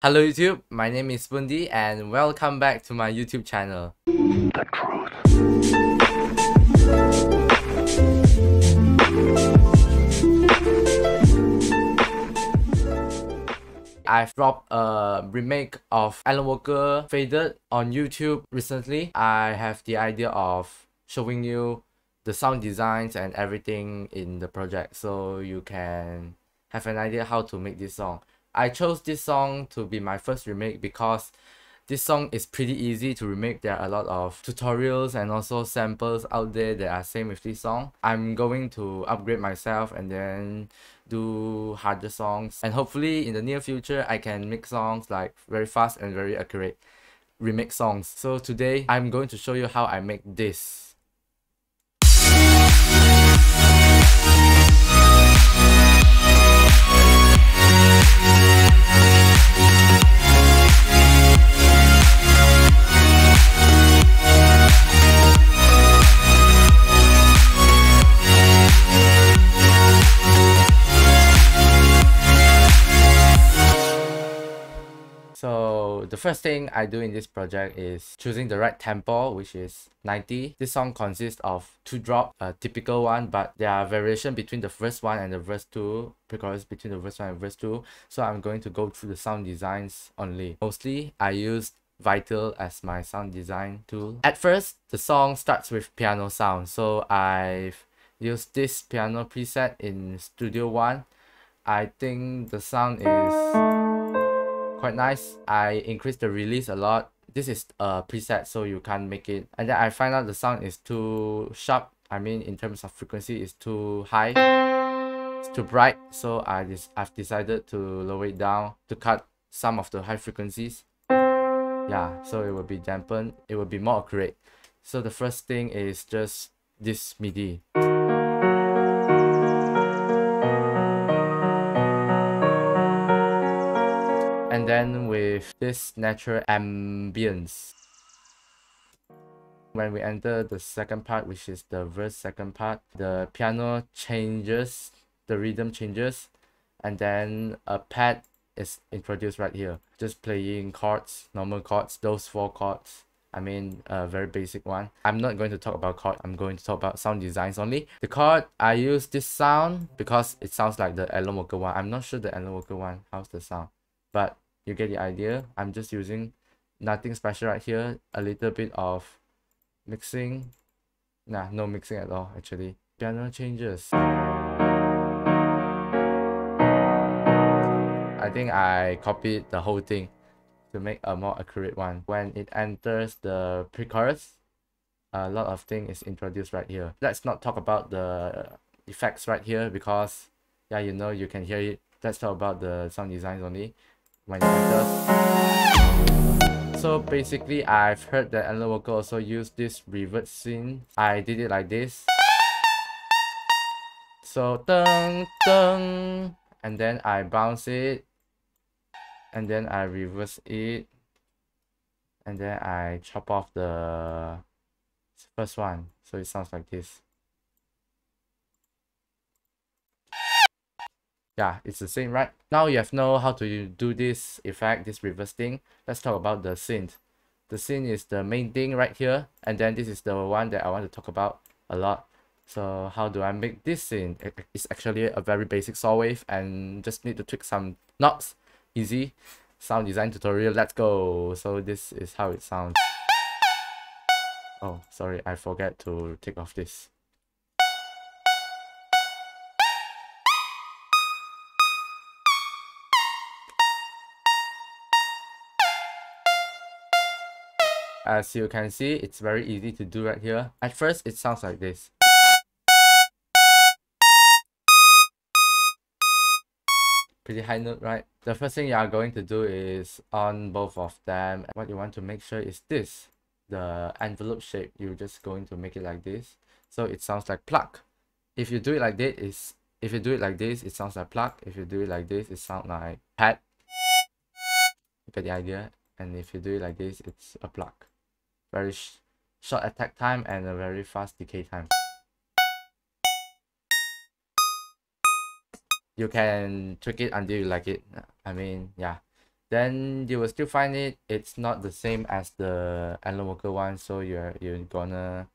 Hello YouTube, my name is Bundi and welcome back to my YouTube channel. The truth. I've dropped a remake of Alan Walker Faded on YouTube recently. I have the idea of showing you the sound designs and everything in the project so you can have an idea how to make this song. I chose this song to be my first remake because this song is pretty easy to remake. There are a lot of tutorials and also samples out there that are same with this song. I'm going to upgrade myself and then do harder songs, and hopefully in the near future I can make songs like very fast and very accurate remake songs. So today I'm going to show you how I make this. So the first thing I do in this project is choosing the right tempo, which is 90. This song consists of 2 drops, a typical one, but there are variation between the verse 1 and the verse 2, pre-chorus between the verse 1 and verse 2. So I'm going to go through the sound designs only. Mostly I used Vital as my sound design tool. At first, the song starts with piano sound. So I've used this piano preset in Studio One. I think the sound is quite nice. I increased the release a lot. This is a preset, so you can't make it. And then I find out the sound is too sharp. I mean, in terms of frequency, it's too high. It's too bright. So I've decided to lower it down to cut some of the high frequencies. Yeah, so it will be dampened. It will be more accurate. So the first thing is just this MIDI. And then with this natural ambience, when we enter the second part, which is the verse second part, the piano changes, the rhythm changes, and then a pad is introduced right here, just playing chords, normal chords, those 4 chords. I mean, a very basic one. I'm not going to talk about chord, I'm going to talk about sound designs only. The chord, I use this sound because it sounds like the Alan Walker one. I'm not sure the Alan Walker one, how's the sound, but you get the idea. I'm just using nothing special right here, a little bit of mixing. Nah, no mixing at all actually. Piano changes. I think I copied the whole thing to make a more accurate one. When it enters the pre-chorus, a lot of things is introduced right here. Let's not talk about the effects right here because yeah, you know, you can hear it. Let's talk about the sound designs only. When it enters. So basically, I've heard that Alan Walker also used this reverse synth. I did it like this. So dun dun, and then I bounce it, and then I reverse it, and then I chop off the first one. So it sounds like this. Yeah, it's the same, right? Now you have know how to do this effect, this reverse thing. Let's talk about the synth. The synth is the main thing right here, and then this is the one that I want to talk about a lot. So how do I make this synth? It's actually a very basic saw wave and just need to tweak some knobs. Easy. Sound design tutorial, let's go. So this is how it sounds. Oh, sorry, I forgot to take off this. As you can see, it's very easy to do right here. At first, it sounds like this. Pretty high note, right? The first thing you are going to do is on both of them. What you want to make sure is this. The envelope shape, you're just going to make it like this. So it sounds like pluck. If you do it like this, it sounds like pluck. If you do it like this, it sounds like pad. You get the idea? And if you do it like this, it's a pluck. Very short attack time and a very fast decay time. You can tweak it until you like it. I mean, yeah. then you will still find it's not the same as the analog worker one, so you're gonna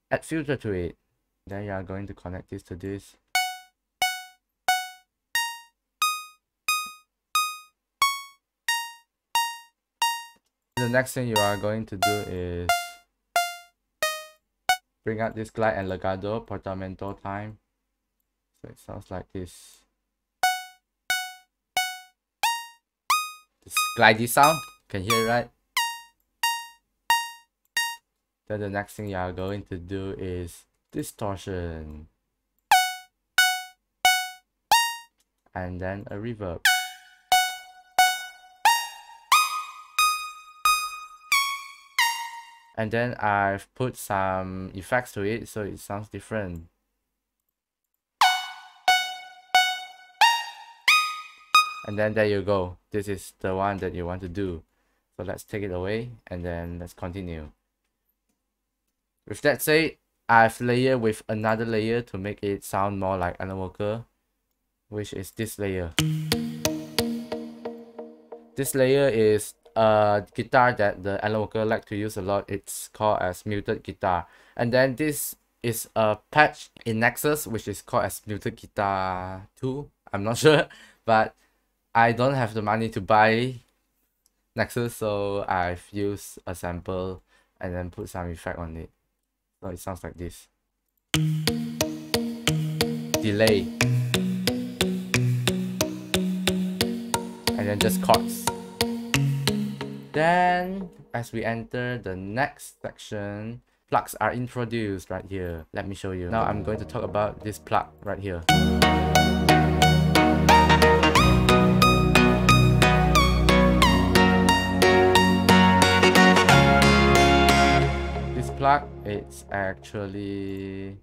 add filter to it. Then you are going to connect this to this. The next thing you are going to do is bring out this glide and legato portamento time. So it sounds like this. This glidey sound, can hear it, right? Then the next thing you are going to do is distortion. And then a reverb. And then I've put some effects to it so it sounds different. And then there you go. This is the one that you want to do. So let's take it away and then let's continue. With that said, I've layered with another layer to make it sound more like analog worker, which is this layer. This layer is a guitar that the analog worker like to use a lot. It's called as muted guitar. And then this is a patch in Nexus, which is called as muted guitar 2. I'm not sure, but I don't have the money to buy Nexus, so I've used a sample and then put some effect on it. So it sounds like this. Delay. And then just chords. Then, as we enter the next section, plugs are introduced right here. Let me show you. Now I'm going to talk about this plug right here. This plug, it's actually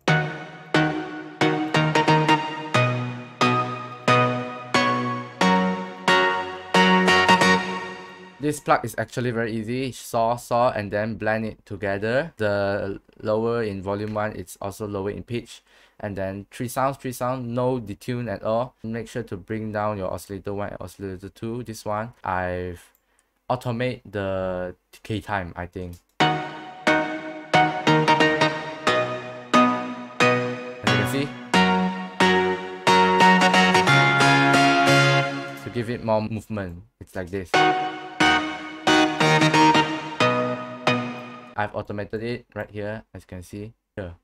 this plug is actually very easy. Saw, and then blend it together. The lower in volume 1, it's also lower in pitch. And then three sounds, no detune at all. Make sure to bring down your oscillator 1 and oscillator 2. This one, I've automate the decay time, I think. As you can see. To give it more movement, it's like this. I've automated it right here, as you can see here.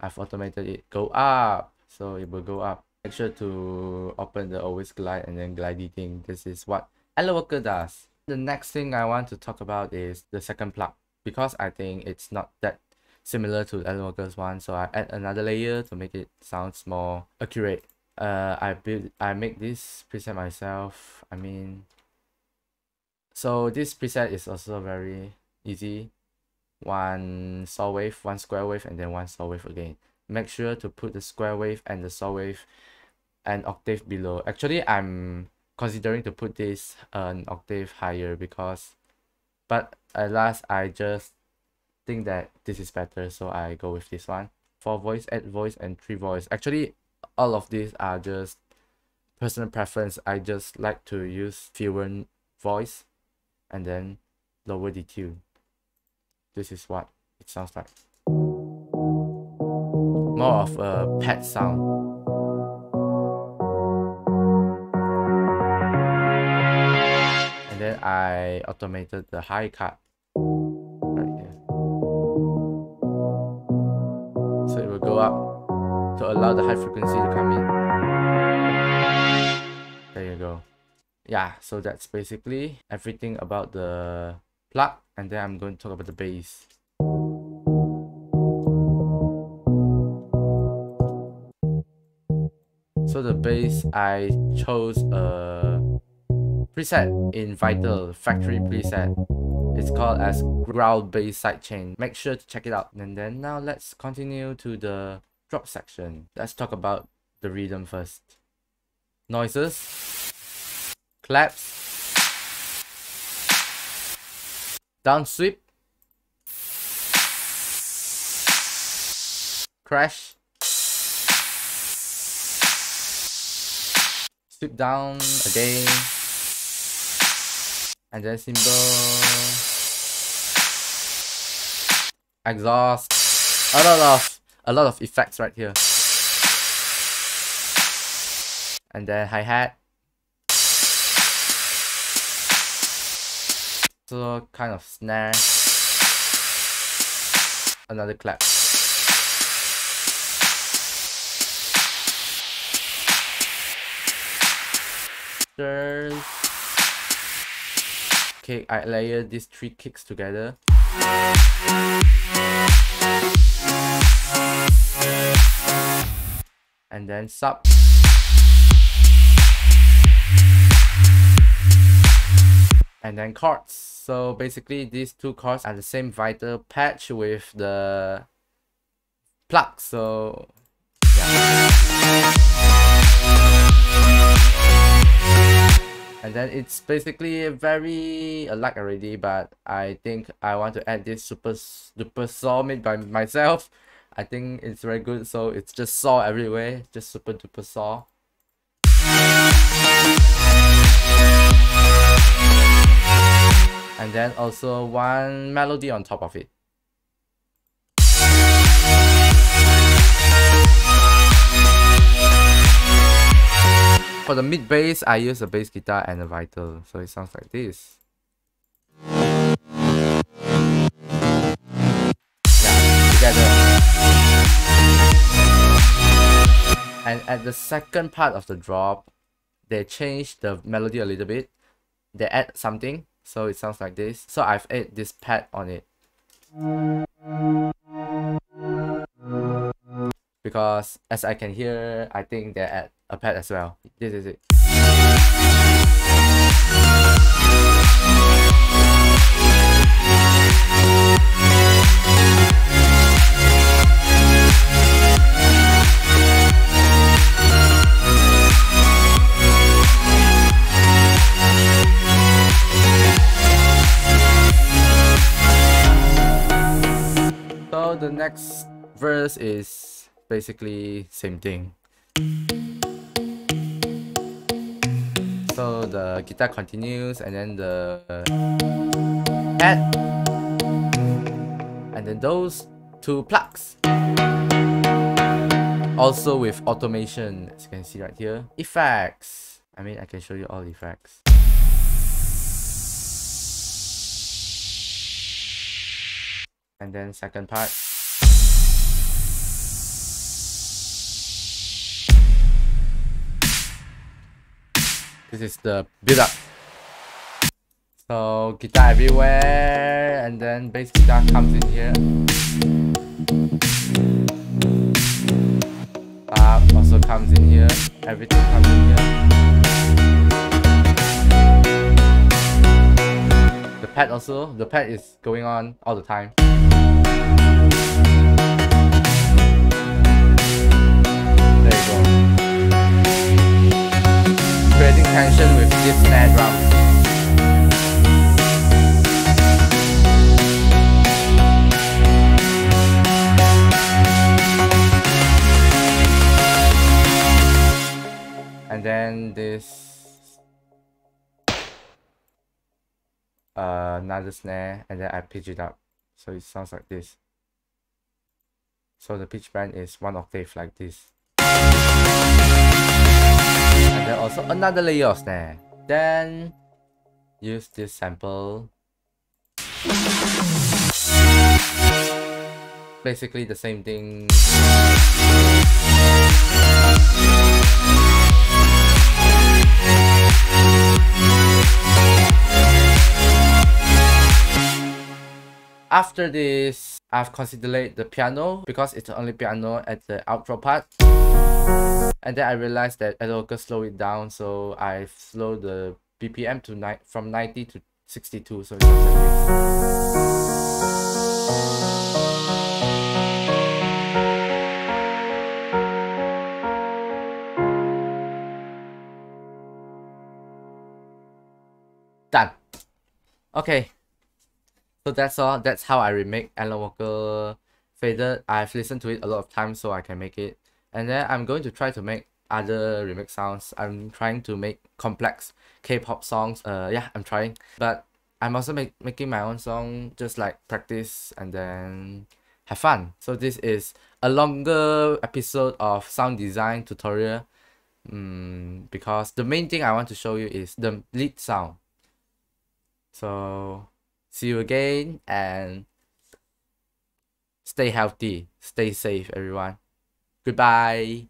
I've automated it go up, so it will go up. Make sure to open the always glide and then glide thing. This is what analog worker does. The next thing I want to talk about is the second plug, because I think it's not that similar to analog worker's one, so I add another layer to make it sounds more accurate. I make this preset myself. So this preset is also very easy. One saw wave, one square wave, and then one saw wave again. Make sure to put the square wave and the saw wave an octave below. Actually, I'm considering to put this an octave higher but at last I just think that this is better, so I go with this one. 4 voice, 8 voice, and 3 voice. Actually, all of these are just personal preference. I just like to use fewer voice and then lower detune. This is what it sounds like. More of a pad sound. And then I automated the high cut right here. So it will go up to allow the high frequency to come in. There you go. Yeah, so that's basically everything about the plug, and then I'm going to talk about the bass. So the bass, I chose a preset in Vital, factory preset. It's called as growl bass sidechain. Make sure to check it out. And then now let's continue to the drop section. Let's talk about the rhythm first. Noises, claps, downsweep, crash, sweep down again, And then cymbal, exhaust, a lot of effects right here. And then hi-hat. So kind of snare. Another clap. Okay, I layer these 3 kicks together. And then sub. And then chords. So basically these 2 chords are the same vital patch with the plug. So yeah. And then it's basically very alike already, but I think I want to add this super duper saw made by myself. I think it's very good, so it's just saw everywhere, just super duper saw. And then also 1 melody on top of it. For the mid bass, I use a bass guitar and a vital, so it sounds like this. Yeah, together. And at the second part of the drop, they changed the melody a little bit. They add something, so it sounds like this. So I've added this pad on it. Because as I can hear, I think they add a pad as well. This is it. So the next verse is basically same thing. So the guitar continues, and then the pad, and then those 2 plugs. Also with automation, as you can see right here. Effects. I mean, I can show you all effects. And then second part. This is the build up. So guitar everywhere, and then bass guitar comes in here. Also comes in here. Everything comes in here. The pad also. The pad is going on all the time. There you go. Creating tension with this snare drum. And then this another snare, and then I pitch it up, so it sounds like this. So the pitch bend is 1 octave like this. And then also another layer of snare. Then use this sample. Basically the same thing. After this, I've considered the piano because it's only piano at the outro part. And then I realized that Eloka slow it down, so I slowed the BPM to from 90 to 62, so it sounds like this. Done. Okay. So that's all. That's how I remake Alan Walker Faded. I've listened to it a lot of times, so I can make it. And then I'm going to try to make other remix sounds. I'm trying to make complex K-pop songs. Yeah, I'm trying, but I'm also making my own song, just like practice and then have fun. So this is a longer episode of sound design tutorial, because the main thing I want to show you is the lead sound. So see you again, and stay healthy, stay safe, everyone. Goodbye.